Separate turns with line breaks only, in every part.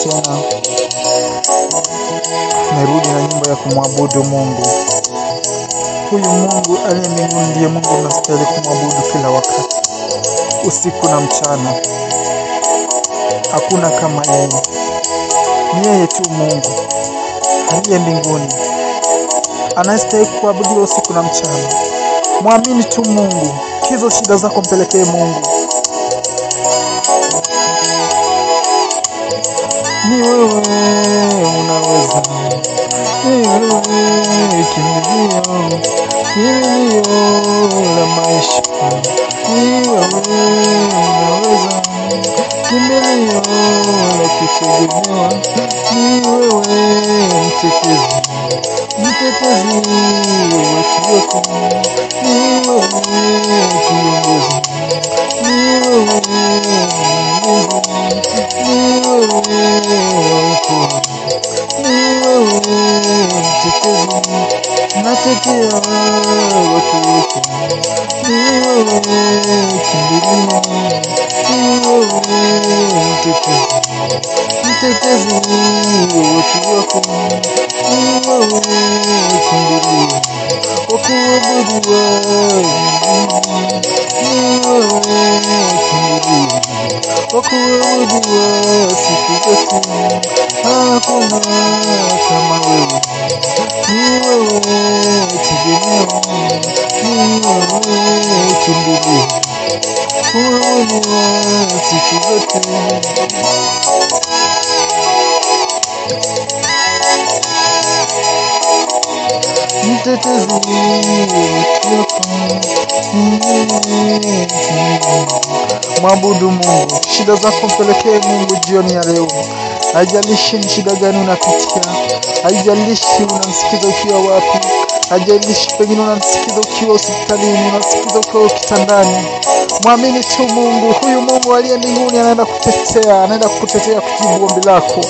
tena. Merudi na nyimbo ya kumwabudu Mungu. Huyu Mungu aliye mbinguni ndiye Mungu unastahili kumwabudu kila wakati, usiku na mchana. Hakuna kama yeye. Ni yeye tu Mungu aliye mbinguni anastahili kuabudiwa usiku na mchana. Muamini tu Mungu. Hizo shida zako mpelekee Mungu. Ni wewe unaweza. Ni wewe kimbilio la maisha. Ni wewe unaweza. Kimbilio la kutegemewa. Ni wewe mtetezi. Mtetezi wetu wako. Ni wewe kiongozi. Ni wewe Mungu. Ni wewe waokoa. Ni wewe mtetezi. Natetea watu wako. Ni wewe kimbilio. Ni wewe mtetezi. Mtetezi watu wako. Ni wewe kimbilio. Wakuabudiwa. Ni wewe kimbilio. Wakuabudiwa siku zote. Hakuna kama wewe. Ni wewe tegemeo. Ni wewe kimbilio. Kuabudiwa siku zote. Mtetezi wako. Mwabudu Mungu. Shida zako mpelekee Mungu jioni ya leo. Haijalishi ni shida gani unapitia. Haijalishi unamsikiza ukiwa wapi. Haijalishi pengine unamsikiza ukiwa hospitalini, unamsikiza ukiwa kitandani. Muamini tu Mungu. Huyu Mungu aliye mbinguni anaenda kutetea, anaenda kukutetea, kujibu ombi lako.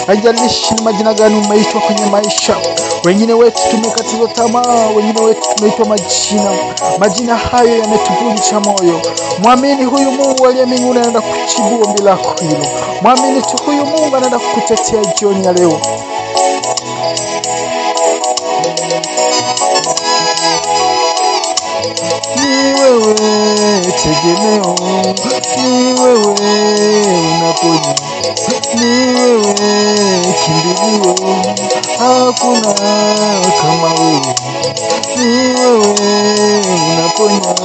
Haijalishi ni majina gani umeitwa kwenye maisha. Wengine wetu tumekatizwa tamaa, wengine wetu tumeitwa majina. Majina hayo yametuvunja moyo. Muamini huyu Mungu aliye mbinguni anaenda kujibu ombi lako hilo. Muamini tu huyu Mungu anaenda kukutetea jioni ya leo. Ni wewe tegemeo. Ni wewe unaponya. Ni wewe kimbilio. Hakuna kama wewe. Ni wewe unaponya.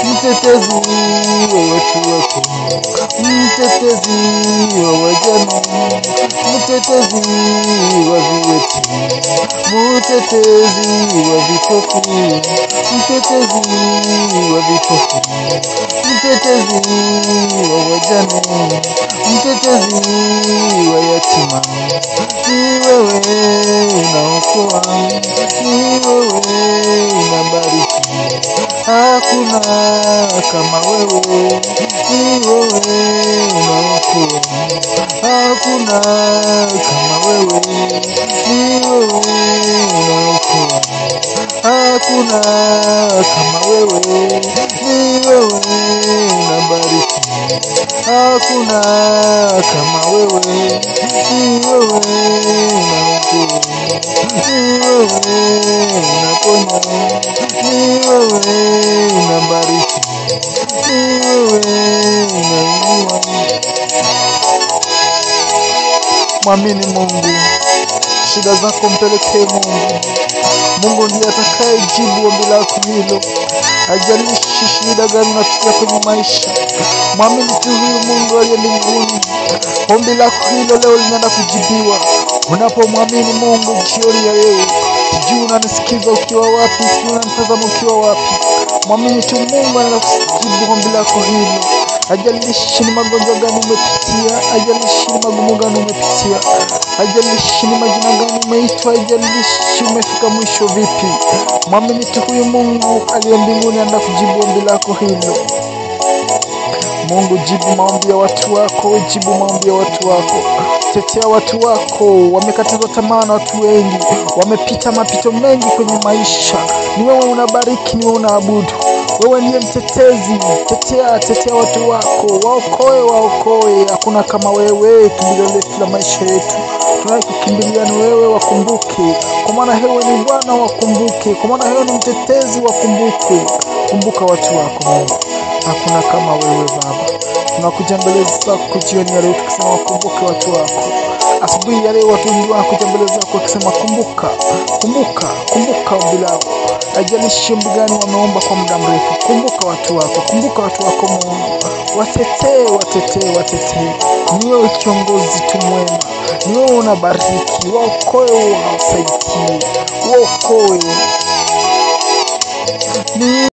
Mtetezi wa watu wako. Mtetezi wa wajane. Mtetezi wa viwete. Mtetezi wa vipofu. Mtetezi wa vipofu. Mtetezi wa wajane. Mtetezi wa yatima. Ni wewe unaokoa. Ni wewe unabariki. Hakuna kama wewe. Ni wewe unaokoa. Hakuna kama wewe. Ni wewe unaokoa. Hakuna kama wewe. Ni wewe unabariki. Hakuna kama wewe. Ni wewe unaokoa. Ni wewe unaponya. Ni wewe unabariki. Ni wewe unainua. Mwamini Mungu. Shida zako mpelekee Mungu. Mungu ndiye atakaye jibu ombi lako hilo. Haijalishi shida gani unapitia kwenye maisha. Mwamini tu huyu Mungu aliye mbinguni. Ombi lako hilo leo linaenda kujibiwa. Unapomwamini Mungu jioni ya leo. Sijui unanisikiza ukiwa wapi, sijui unanitazama ukiwa wapi. Mwamini tu Mungu anaenda kujibu ombi lako hilo. Haijalishi ni magonjwa gani umepitia. Haijalishi ni magumu gani umepitia. Haijalishi ni majina gani umeitwa. Haijalishi umefika mwisho vipi. Mwamini tu huyu Mungu aliye mbinguni anaenda kujibu ombi lako hilo. Mungu, jibu maombi ya watu wako. Jibu maombi ya watu wako. Tetea watu wako. Wamekatizwa tamaa na watu wengi. Wamepita mapito mengi kwenye maisha. Ni wewe unabariki, ni wewe unaabudu. Wewe ndiye mtetezi. Tetea watu wako, waokoe. Hakuna kama wewe, kimbilio letu la maisha yetu. Tunayekukimbilia ni wewe, wakumbuke. Kwa maana wewe ni Bwana, wakumbuke. Kwa maana wewe ni mtetezi, wakumbuke. Kumbuka watu wako Mungu. Hakuna kama wewe Baba. Tunakuja mbele zako jioni ya leo tukisema wakumbuke watu wako. Asubuhi ya leo watu wengi wanakuja mbele zako wakisema kumbuka ombi lao. Haijalishi ombi gani wameomba kwa muda mrefu. Kumbuka watu wako Mungu. Watetee. Ni wewe kiongozi tu mwema. Ni wewe unabariki. Waokoe, wasaidie. Waokoe.